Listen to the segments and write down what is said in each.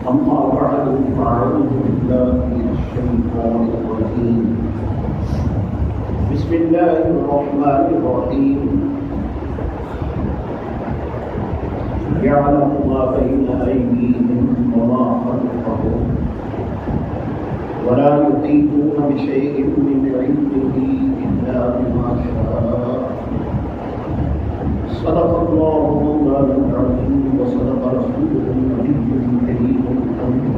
أما بعد فأعوذ بالله من الشيطان الرجيم بسم الله الرحمن الرحيم يعلم ما بين أيديهم وما خلفهم ولا يحيطون بشيء من علمه إلا بما شاء صدق الله مولانا العظيم وصدق رسوله النبي الكريم الأمين.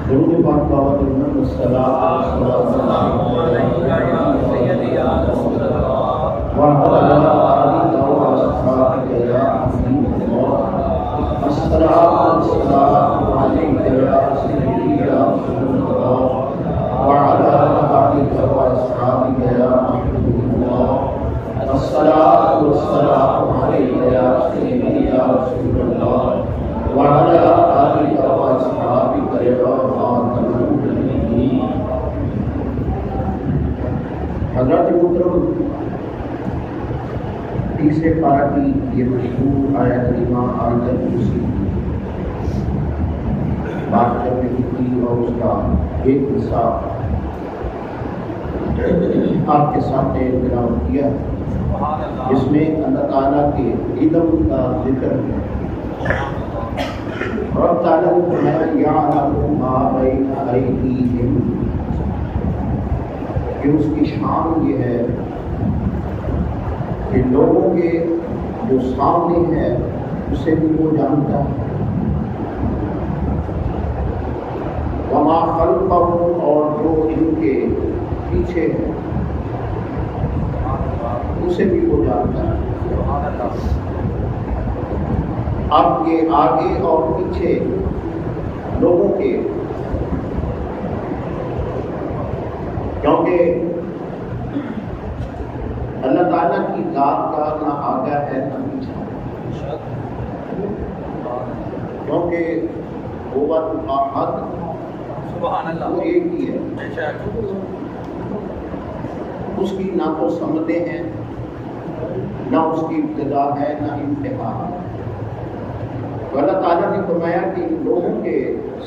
درود پاک بابت السلام علیکم یا سیدی یا رسول اللہ وعلی آلہ وصحبہ یا حبیب اللہ السلام علیکم یا سیدی یا رسول اللہ وعلی آلہ وصحبہ یا الصلاة والسلام عليك يا سيدي يا رسول الله وعلى آلك وأصحابك يا خاتم النبيين. حضرات محترم، تیسرے پارہ کی یہ مشہور آیت کریمہ آیت الکرسی بات کرنے کی تھی اور اس کا ایک حصہ آپ کے سامنے تلاوت کیا جس میں اللہ تعالیٰ کے علم کا ذکر ہے. رب تعالیٰ نے فرمایا یعلم ما بین ایدیہم، کہ اس کی شان یہ ہے کہ لوگوں کے جو سامنے ہے اسے بھی وہ جانتا ہے، وما خلفہم، اور جو ان کے پیچھے ہے اسے بھی وہ جانتا ہے. آپ کے آگے اور پیچھے لوگوں کے، کیونکہ اللہ تعالیٰ کی ذات کا نہ آگا ہے نہ پیچھا، کیونکہ وہ احد وہ ایک ہی ہے، اس کی نہ تو سمتیں ہیں، نہ اس کی ابتدا ہے نہ انتہا. تو اللہ تعالیٰ نے فرمایا کہ ان لوگوں کے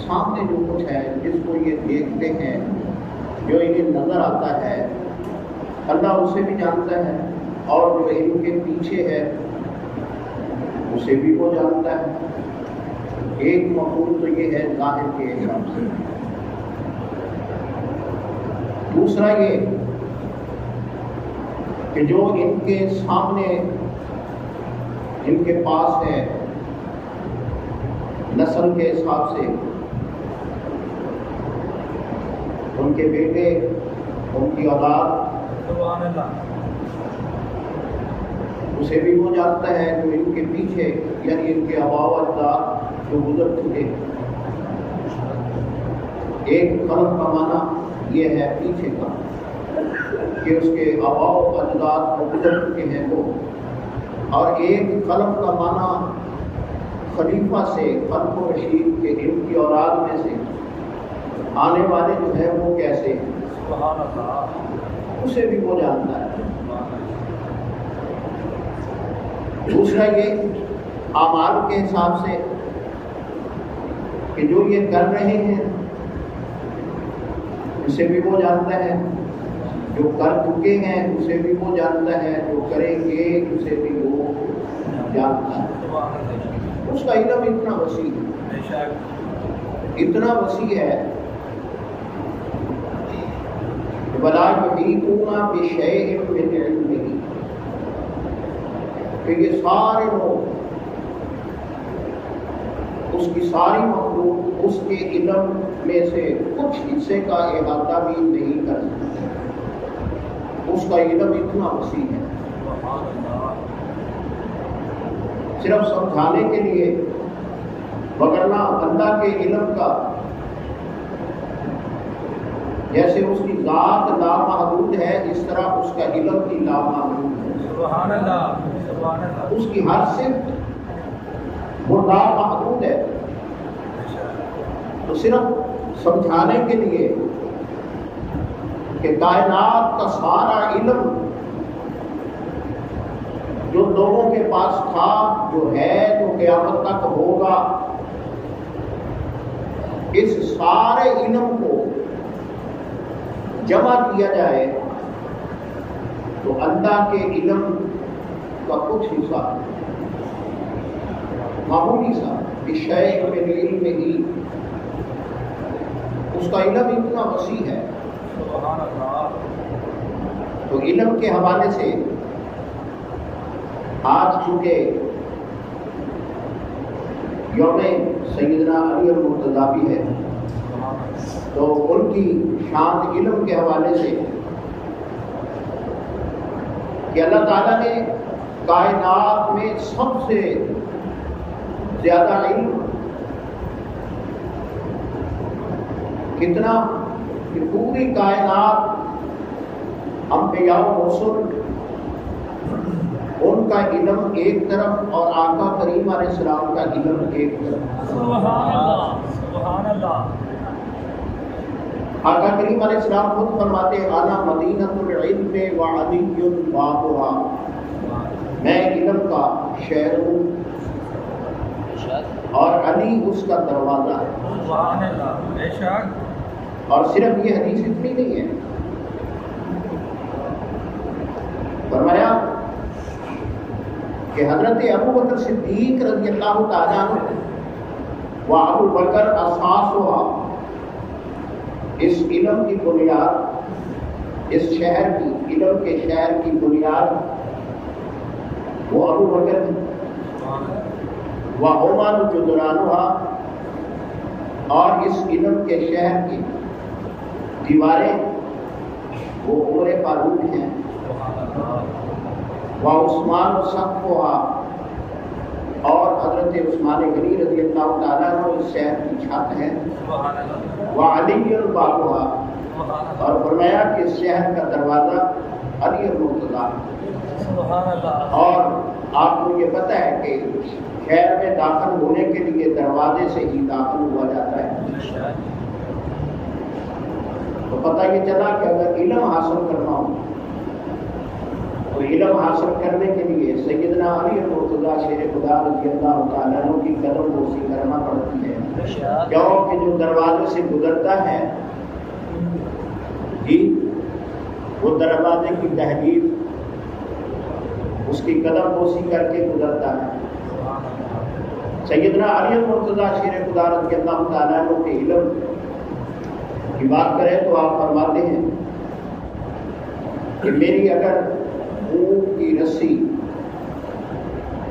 سامنے جو کچھ ہے، جس کو یہ دیکھتے ہیں، جو انہیں نظر آتا ہے، اللہ اسے بھی جانتا ہے، اور جو ان کے پیچھے ہے اسے بھی وہ جانتا ہے. ایک مفہوم تو یہ ہے ظاہر کے حساب سے. دوسرا یہ کہ جو ان کے سامنے ان کے پاس ہے نسل کے حساب سے، ان کے بیٹے، ان کی اولاد، اسے بھی وہ جانتا ہے جو ان کے پیچھے، یعنی ان کے آباء و اجداد جو گزر چکے. ایک خلف کا معنی یہ ہے پیچھے کا، کہ اس کے آباء و اجداد گزر چکے ہیں وہ، اور ایک خلف کا معنی خلیفہ سے، خلف و رشید کے ان کی اولاد میں سے آنے والے جو ہے وہ کیسے ہیں، اسے بھی وہ جانتا ہے. دوسرا یہ اعمال کے حساب سے کہ جو یہ کر رہے ہیں اسے بھی وہ جانتا ہے، جو کر چکے ہیں اسے بھی وہ جانتا ہے، جو کریں گے اسے بھی وہ جانتا ہے. اس کا علم اتنا وسیع ہے، اتنا وسیع ہے کہ وَلَا يُحِيطُونَ بِشَيْءٍ مِّنْ عِلْمِهِ، کہ یہ سارے لوگ، اس کی ساری مخلوق اس کے علم میں سے کچھ حصے کا احاطہ بھی نہیں کر سکتے. اس کا علم اتنا وسیع ہے. صرف سمجھانے کے لیے، وگرنہ اللہ کے علم کا جیسے اس کی ذات لامحدود ہے، اس طرح اس کا علم بھی لامحدود ہے. سبحان اللہ، سبحان اللہ. اس کی ہر صفت وہ لامحدود ہے. تو صرف سمجھانے کے لیے کہ کائنات کا سارا علم جو لوگوں کے پاس تھا، جو ہے، جو قیامت تک ہوگا، اس سارے علم کو جمع کیا جائے تو اللہ کے علم کا کچھ حصہ، معمولی سا شیء من علم ہی، اس کا علم اتنا وسیع ہے۔ تو علم کے حوالے سے آج چونکہ یوم سیدنا علی المرتضیٰ بھی ہے، تو ان کی شان علم کے حوالے سے کہ اللہ تعالیٰ نے کائنات میں سب سے زیادہ علم کتنا کہ پوری کائنات انبیاء و رسل ان کا علم ایک طرف اور آقا کریم علیہ السلام کا علم ایک طرف۔ سبحان اللہ، سبحان اللہ۔ آقا کریم علیہ السلام خود فرماتے ہیں انا مدینۃ العلم وعلی بابها، میں علم کا شہر ہوں اور علی اس کا دروازہ ہے۔ سبحان اللہ، بے شک۔ اور صرف یہ حدیث اتنی نہیں ہے، فرمایا کہ حضرت ابو بکر صدیق رضی اللہ تعالیٰ عنہ و ابو بکر اساسها، اس علم کی بنیاد، اس شہر کی، علم کے شہر کی بنیاد وہ ابو بکر و عمر جدرانها، اور اس علم کے شہر کی دیواریں وہ عمر فاروق ہیں، وعثمان سقفها، اور حضرت عثمان غنی رضی اللہ تعالیٰ عنہ اس شہر کی چھت ہے، وعلی بابها، اور فرمایا کہ اس شہر کا دروازہ علی المرتضیٰ۔ اور آپ کو یہ پتہ ہے کہ شہر میں داخل ہونے کے لیے دروازے سے ہی داخل ہوا جاتا ہے، تو پتہ یہ چلا کہ اگر علم حاصل کرنا ہو تو علم حاصل کرنے کے لیے سیدنا علی المرتضیٰ شیر خدا رضی اللہ تعالیٰ عنہ کی قدم بوسی کرنا پڑتی ہے، کیونکہ جو دروازے سے گزرتا ہے جی وہ دروازے کی تحریر اس کی قدم بوسی کر کے گزرتا ہے۔ سیدنا علی المرتضیٰ شیر خدا رضی اللہ تعالیٰ عنہ کے علم کی بات کریں تو آپ فرماتے ہیں کہ میری اگر اونٹ کی رسی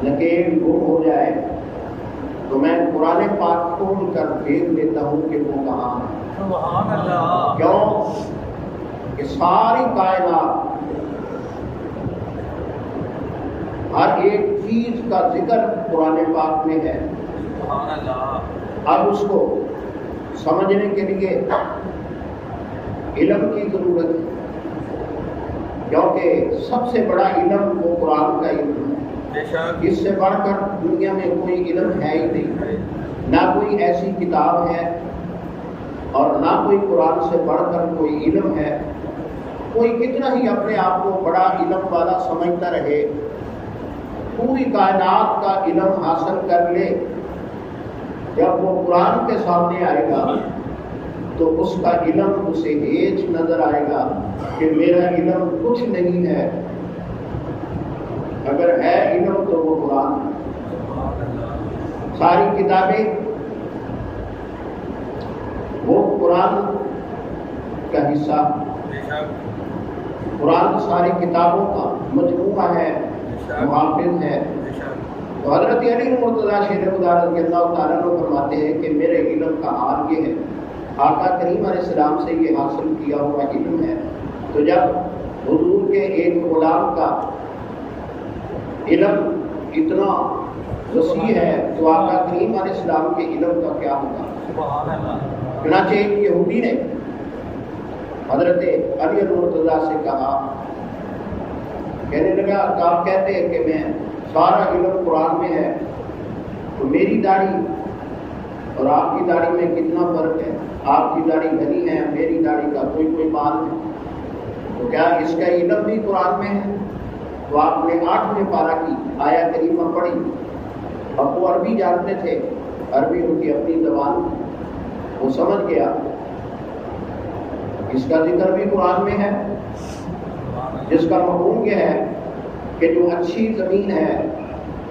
لکیر گم ہو جائے تو میں قرآن پاک کھول کر دیکھ لیتا ہوں کہ وہ کہاں ہے۔ سبحان اللہ۔ کیوں کہ ساری کائنات، ہر ایک چیز کا ذکر قرآن پاک میں ہے۔ سبحان اللہ۔ اب اس کو سمجھنے کے لیے علم کی ضرورت ہے، کیونکہ سب سے بڑا علم وہ قرآن کا علم ہے، اس سے بڑھ کر دنیا میں کوئی علم ہے ہی نہیں، نہ کوئی ایسی کتاب ہے اور نہ کوئی قرآن سے بڑھ کر کوئی علم ہے۔ کوئی کتنا ہی اپنے آپ کو بڑا علم والا سمجھتا رہے، پوری کائنات کا علم حاصل کر لے، جب وہ قرآن کے سامنے آئے گا تو اس کا علم اسے ہیچ نظر آئے گا کہ میرا علم کچھ نہیں ہے، اگر ہے علم تو وہ قرآن ہے۔ ساری کتابیں وہ قرآن کا حصہ، قرآن ساری کتابوں کا مجموعہ ہے، محافظ ہے۔ تو حضرت علی المرتضیٰ شیر خدا رضی اللہ تعالیٰ عنہ فرماتے ہیں کہ میرے علم کا حال یہ ہے، آقا کریم علیہ السلام سے یہ حاصل کیا ہوا علم ہے۔ تو جب حضور کے ایک غلام کا علم اتنا وسیع ہے تو آقا کریم علیہ السلام کے علم کا کیا ہوگا؟ چنانچہ ایک یہودی نے حضرت علی المرتضیٰ سے کہا، کہنے لگا آپ کہتے ہیں کہ میں سارا علم قرآن میں ہے، تو میری داڑھی اور آپ کی داڑھی میں کتنا فرق ہے؟ آپ کی داڑھی گھنی ہے، میری داڑھی کا کوئی بال ہے، تو کیا اس کا علم بھی قرآن میں ہے؟ تو آپ نے 8ویں پارہ کی آیا کریمہ پڑھی، اور وہ عربی جانتے تھے، عربی ان کی اپنی زبان، وہ سمجھ گیا اس کا ذکر بھی قرآن میں ہے، جس کا مفہوم یہ ہے کہ جو اچھی زمین ہے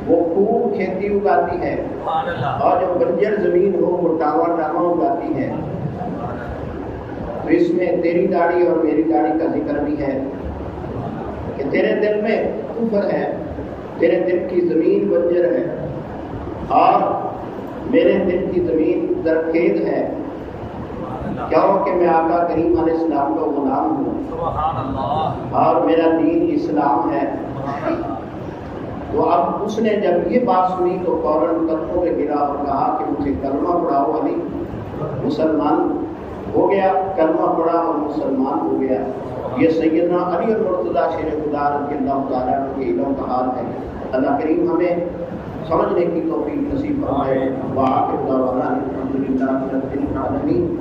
وہ خوب کھیتی اگاتی ہے، اور جو بنجر زمین ہو وہ ٹاوا ٹاوا اگاتی ہے۔ تو اس میں تیری داڑھی اور میری داڑھی کا ذکر بھی ہے کہ تیرے دل میں کفر ہے، تیرے دل کی زمین بنجر ہے، اور میرے دل کی زمین زرخیز ہے، کیوں کہ میں آقا کریم علیہ السلام کا غلام ہوں اور میرا دین اسلام ہے۔ تو اب اس نے جب یہ بات سنی تو فوراً قدموں پہ گرا اور کہا کہ مجھے کلمہ پڑھاؤ علی، مسلمان ہو گیا، کلمہ پڑھا اور مسلمان ہو گیا۔ یہ سیدنا علی المرتضیٰ شیر خدا رضی اللہ تعالیٰ عنہ کے علم کا حال ہے۔ اللہ کریم ہمیں سمجھنے کی توفیق نصیب فرمائے۔ وآخر دعوانا الحمدللہ رب العالمین۔